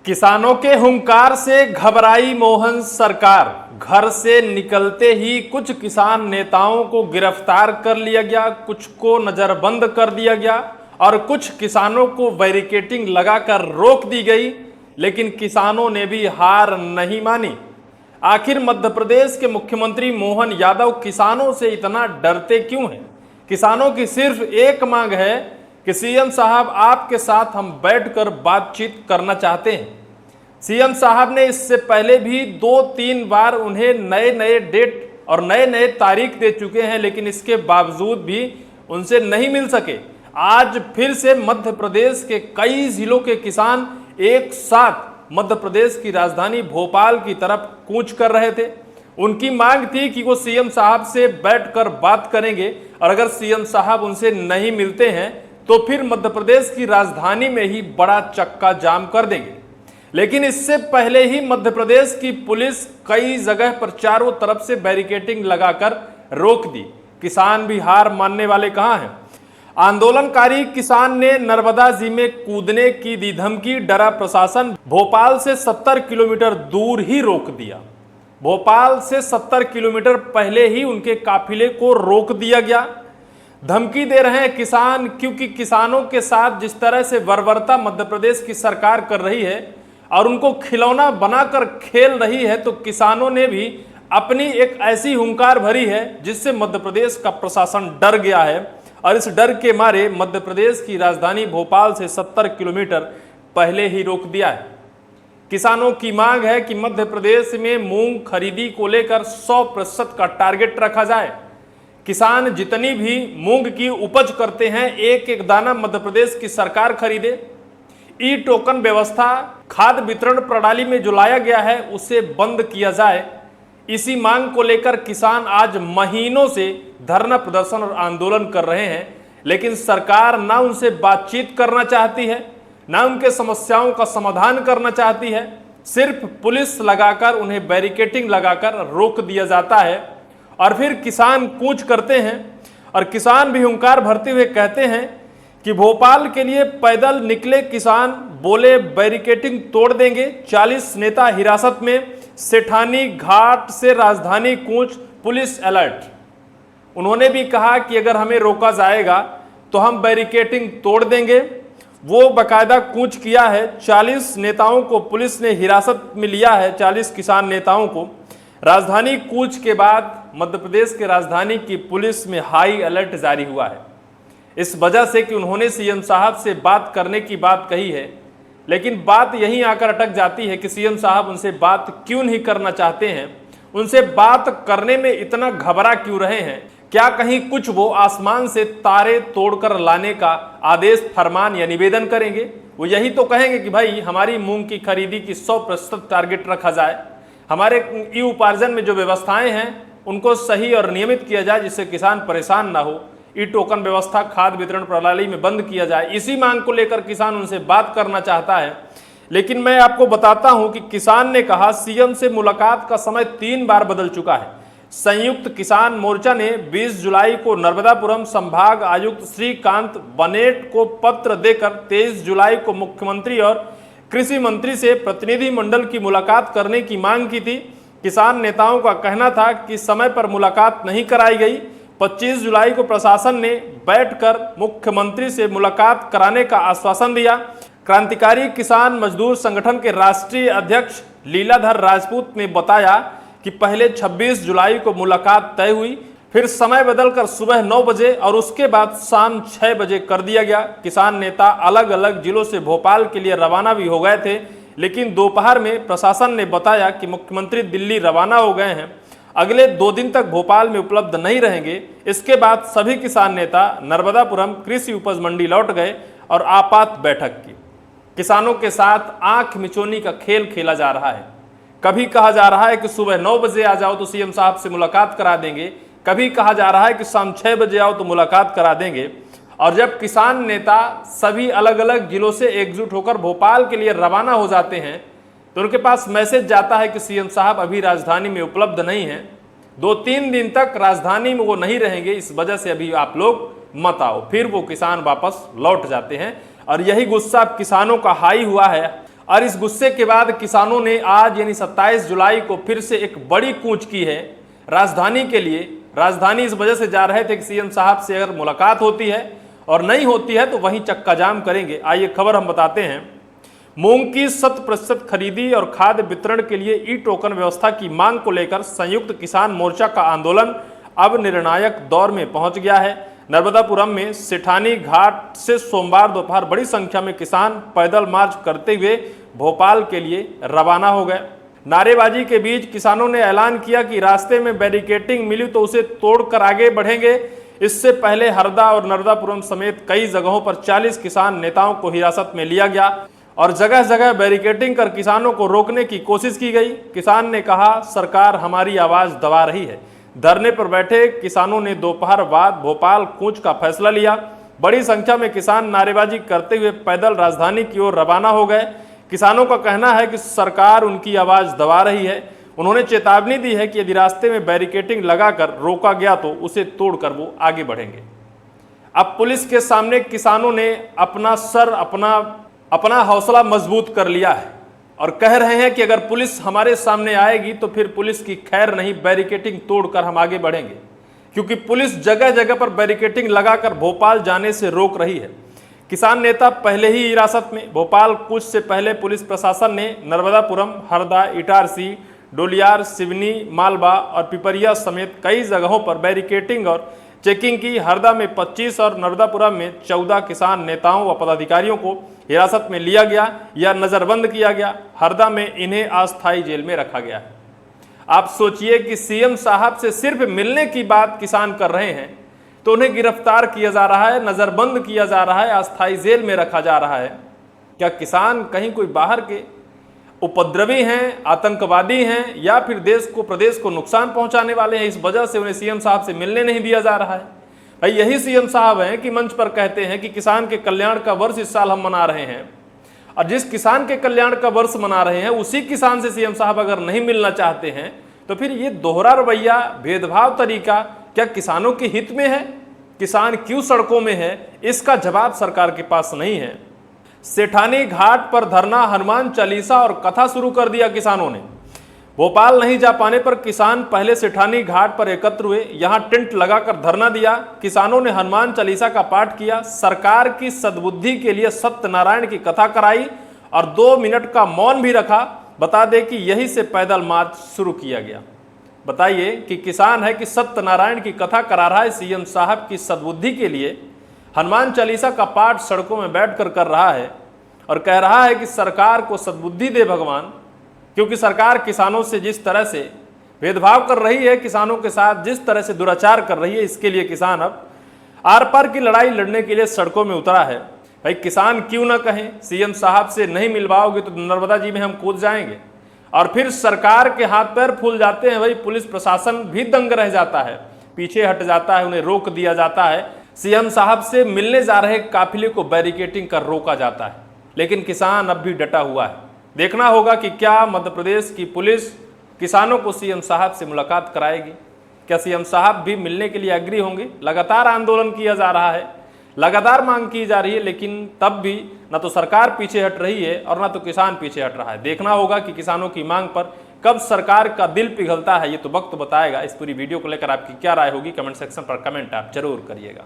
किसानों के हुंकार से घबराई मोहन सरकार। घर से निकलते ही कुछ किसान नेताओं को गिरफ्तार कर लिया गया, कुछ को नजरबंद कर दिया गया और कुछ किसानों को बैरिकेडिंग लगाकर रोक दी गई। लेकिन किसानों ने भी हार नहीं मानी। आखिर मध्य प्रदेश के मुख्यमंत्री मोहन यादव किसानों से इतना डरते क्यों हैं? किसानों की सिर्फ एक मांग है कि सीएम साहब आपके साथ हम बैठकर बातचीत करना चाहते हैं। सीएम साहब ने इससे पहले भी 2-3 बार उन्हें नए नए डेट और नए नए तारीख दे चुके हैं, लेकिन इसके बावजूद भी उनसे नहीं मिल सके। आज फिर से मध्य प्रदेश के कई जिलों के किसान एक साथ मध्य प्रदेश की राजधानी भोपाल की तरफ कूच कर रहे थे। उनकी मांग थी कि वो सीएम साहब से बैठकर बात करेंगे और अगर सीएम साहब उनसे नहीं मिलते हैं तो फिर मध्य प्रदेश की राजधानी में ही बड़ा चक्का जाम कर देंगे। लेकिन इससे पहले ही मध्य प्रदेश की पुलिस कई जगह पर चारों तरफ से बैरिकेडिंग लगाकर रोक दी। किसान भी हार मानने वाले कहां हैं? आंदोलनकारी किसान ने नर्मदा जी में कूदने की दी धमकी, डरा प्रशासन। भोपाल से 70 किलोमीटर दूर ही रोक दिया। भोपाल से 70 किलोमीटर पहले ही उनके काफिले को रोक दिया गया। धमकी दे रहे हैं किसान, क्योंकि किसानों के साथ जिस तरह से बर्बरता मध्य प्रदेश की सरकार कर रही है और उनको खिलौना बनाकर खेल रही है, तो किसानों ने भी अपनी एक ऐसी हुंकार भरी है जिससे मध्य प्रदेश का प्रशासन डर गया है और इस डर के मारे मध्य प्रदेश की राजधानी भोपाल से 70 किलोमीटर पहले ही रोक दिया है। किसानों की मांग है कि मध्य प्रदेश में मूंग खरीदी को लेकर 100% का टारगेट रखा जाए। किसान जितनी भी मूंग की उपज करते हैं, एक एक दाना मध्य प्रदेश की सरकार खरीदे। ई टोकन व्यवस्था खाद्य वितरण प्रणाली में जो लाया गया है उसे बंद किया जाए। इसी मांग को लेकर किसान आज महीनों से धरना प्रदर्शन और आंदोलन कर रहे हैं, लेकिन सरकार ना उनसे बातचीत करना चाहती है, ना उनके समस्याओं का समाधान करना चाहती है। सिर्फ पुलिस लगाकर उन्हें बैरिकेडिंग लगाकर रोक दिया जाता है और फिर किसान कूच करते हैं। और किसान भी हुंकार भरते हुए कहते हैं कि भोपाल के लिए पैदल निकले किसान बोले बैरिकेडिंग तोड़ देंगे। 40 नेता हिरासत में, सेठानी घाट से राजधानी कूच, पुलिस अलर्ट। उन्होंने भी कहा कि अगर हमें रोका जाएगा तो हम बैरिकेडिंग तोड़ देंगे। वो बाकायदा कूच किया है। 40 नेताओं को पुलिस ने हिरासत में लिया है, 40 किसान नेताओं को। राजधानी कूच के बाद मध्य प्रदेश के राजधानी की पुलिस में हाई अलर्ट जारी हुआ है, इस वजह से कि उन्होंने सीएम साहब से बात करने की बात कही है। लेकिन बात यहीं आकर अटक जाती है कि सीएम साहब उनसे बात क्यों नहीं करना चाहते हैं, उनसे बात करने में इतना घबरा क्यों रहे हैं। क्या कहीं कुछ वो आसमान से तारे तोड़कर लाने का आदेश, फरमान या निवेदन करेंगे? वो यही तो कहेंगे कि भाई हमारी मूंग की खरीदी की 100% टारगेट रखा जाए, हमारे ई उपार्जन में जो व्यवस्थाएं हैं उनको सही और नियमित किया जाए जिससे किसान परेशान ना हो, ई टोकन व्यवस्था खाद्य वितरण प्रणाली में बंद किया जाए। इसी मांग को लेकर किसान उनसे बात करना चाहता है। लेकिन मैं आपको बताता हूं कि किसान ने कहा सीएम से मुलाकात का समय 3 बार बदल चुका है। संयुक्त किसान मोर्चा ने 20 जुलाई को नर्मदापुरम संभाग आयुक्त श्रीकांत बनेट को पत्र देकर 23 जुलाई को मुख्यमंत्री और कृषि मंत्री से प्रतिनिधिमंडल की मुलाकात करने की मांग की थी। किसान नेताओं का कहना था कि समय पर मुलाकात नहीं कराई गई। 25 जुलाई को प्रशासन ने बैठकर मुख्यमंत्री से मुलाकात कराने का आश्वासन दिया। क्रांतिकारी किसान मजदूर संगठन के राष्ट्रीय अध्यक्ष लीलाधर राजपूत ने बताया कि पहले 26 जुलाई को मुलाकात तय हुई, फिर समय बदलकर सुबह 9 बजे और उसके बाद शाम 6 बजे कर दिया गया। किसान नेता अलग अलग जिलों से भोपाल के लिए रवाना भी हो गए थे, लेकिन दोपहर में प्रशासन ने बताया कि मुख्यमंत्री दिल्ली रवाना हो गए हैं, अगले 2 दिन तक भोपाल में उपलब्ध नहीं रहेंगे। इसके बाद सभी किसान नेता नर्मदापुरम कृषि उपज मंडी लौट गए और आपात बैठक की। किसानों के साथ आंख मिचौनी का खेल खेला जा रहा है। कभी कहा जा रहा है कि सुबह 9 बजे आ जाओ तो सीएम साहब से मुलाकात करा देंगे, कभी कहा जा रहा है कि शाम 6 बजे आओ तो मुलाकात करा देंगे। और जब किसान नेता सभी अलग अलग जिलों से एकजुट होकर भोपाल के लिए रवाना हो जाते हैं तो उनके पास मैसेज जाता है कि सीएम साहब अभी राजधानी में उपलब्ध नहीं है, 2-3 दिन तक राजधानी में वो नहीं रहेंगे, इस वजह से अभी आप लोग मत आओ। फिर वो किसान वापस लौट जाते हैं और यही गुस्सा किसानों का हाई हुआ है और इस गुस्से के बाद किसानों ने आज यानी 27 जुलाई को फिर से एक बड़ी कूच की है राजधानी के लिए। राजधानी इस वजह से जा रहे थे कि सीएम साहब से अगर मुलाकात होती है और नहीं होती है तो वहीं चक्का जाम करेंगे। आइए खबर हम बताते हैं। मूंग की 100% खरीदी और खाद्य वितरण के लिए ई टोकन व्यवस्था की मांग को लेकर संयुक्त किसान मोर्चा का आंदोलन अब निर्णायक दौर में पहुंच गया है। नर्मदापुरम में सेठानी घाट से सोमवार दोपहर बड़ी संख्या में किसान पैदल मार्च करते हुए भोपाल के लिए रवाना हो गए। नारेबाजी के बीच किसानों ने ऐलान किया कि रास्ते में बैरिकेडिंग मिली तो उसे तोड़कर आगे बढ़ेंगे। इससे पहले हरदा और नर्मदापुरम समेत कई जगहों पर 40 किसान नेताओं को हिरासत में लिया गया और जगह जगह बैरिकेडिंग कर किसानों को रोकने की कोशिश की गई। किसान ने कहा, सरकार हमारी आवाज दबा रही है। धरने पर बैठे किसानों ने दोपहर बाद भोपाल कूच का फैसला लिया। बड़ी संख्या में किसान नारेबाजी करते हुए पैदल राजधानी की ओर रवाना हो गए। किसानों का कहना है कि सरकार उनकी आवाज दबा रही है। उन्होंने चेतावनी दी है कि यदि रास्ते में बैरिकेडिंग लगाकर रोका गया तो उसे तोड़कर वो आगे बढ़ेंगे। अब पुलिस के सामने किसानों ने अपना हौसला मजबूत कर लिया है और कह रहे हैं कि अगर पुलिस हमारे सामने आएगी तो फिर पुलिस की खैर नहीं, बैरिकेडिंग तोड़कर हम आगे बढ़ेंगे, क्योंकि पुलिस जगह जगह पर बैरिकेडिंग लगाकर भोपाल जाने से रोक रही है। किसान नेता पहले ही हिरासत में। भोपाल कूच से पहले पुलिस प्रशासन ने नर्मदापुरम, हरदा, इटारसी, डोलियार, सिवनी, मालवा और पिपरिया समेत कई जगहों पर बैरिकेडिंग और चेकिंग की। हरदा में 25 और नर्मदापुरम में 14 किसान नेताओं व पदाधिकारियों को हिरासत में लिया गया या नजरबंद किया गया। हरदा में इन्हें अस्थायी जेल में रखा गया है। आप सोचिए कि सीएम साहब से सिर्फ मिलने की बात किसान कर रहे हैं तो उन्हें गिरफ्तार किया जा रहा है, नजरबंद किया जा रहा है, अस्थायी जेल में रखा जा रहा है। क्या किसान कहीं कोई बाहर के उपद्रवी हैं, आतंकवादी हैं, या फिर देश को, प्रदेश को नुकसान पहुंचाने वाले हैं? इस वजह से उन्हें सीएम साहब से मिलने नहीं दिया जा रहा है। भाई यही सीएम साहब हैं कि मंच पर कहते हैं कि किसान के कल्याण का वर्ष इस साल हम मना रहे हैं, और जिस किसान के कल्याण का वर्ष मना रहे हैं उसी किसान से सीएम साहब अगर नहीं मिलना चाहते हैं तो फिर ये दोहरा रवैया, भेदभाव तरीका क्या किसानों के हित में है? किसान क्यों सड़कों में है? इसका जवाब सरकार के पास नहीं है। सेठानी घाट पर धरना, हनुमान चालीसा और कथा शुरू कर दिया किसानों ने। भोपाल नहीं जा पाने पर किसान पहले सेठानी घाट पर एकत्र हुए, यहां टेंट लगाकर धरना दिया। किसानों ने हनुमान चालीसा का पाठ किया, सरकार की सद्बुद्धि के लिए सत्यनारायण की कथा कराई और 2 मिनट का मौन भी रखा। बता दें कि यहीं से पैदल मार्च शुरू किया गया। बताइए कि किसान है कि सत्यनारायण की कथा करा रहा है सीएम साहब की सद्बुद्धि के लिए, हनुमान चालीसा का पाठ सड़कों में बैठकर कर रहा है और कह रहा है कि सरकार को सद्बुद्धि दे भगवान, क्योंकि सरकार किसानों से जिस तरह से भेदभाव कर रही है, किसानों के साथ जिस तरह से दुराचार कर रही है, इसके लिए किसान अब आर पार की लड़ाई लड़ने के लिए सड़कों में उतरा है। भाई किसान क्यों ना कहें, सीएम साहब से नहीं मिलवाओगे तो नर्मदा जी में हम कूद जाएंगे। और फिर सरकार के हाथ पैर फूल जाते हैं। भाई पुलिस प्रशासन भी दंग रह जाता है, पीछे हट जाता है, उन्हें रोक दिया जाता है। सीएम साहब से मिलने जा रहे काफिले को बैरिकेडिंग कर रोका जाता है, लेकिन किसान अब भी डटा हुआ है। देखना होगा कि क्या मध्य प्रदेश की पुलिस किसानों को सीएम साहब से मुलाकात कराएगी। क्या सीएम साहब भी मिलने के लिए एग्री होंगे? लगातार आंदोलन किया जा रहा है, लगातार मांग की जा रही है, लेकिन तब भी ना तो सरकार पीछे हट रही है और ना तो किसान पीछे हट रहा है। देखना होगा कि किसानों की मांग पर कब सरकार का दिल पिघलता है, ये तो वक्त बताएगा। इस पूरी वीडियो को लेकर आपकी क्या राय होगी, कमेंट सेक्शन पर कमेंट आप जरूर करिएगा।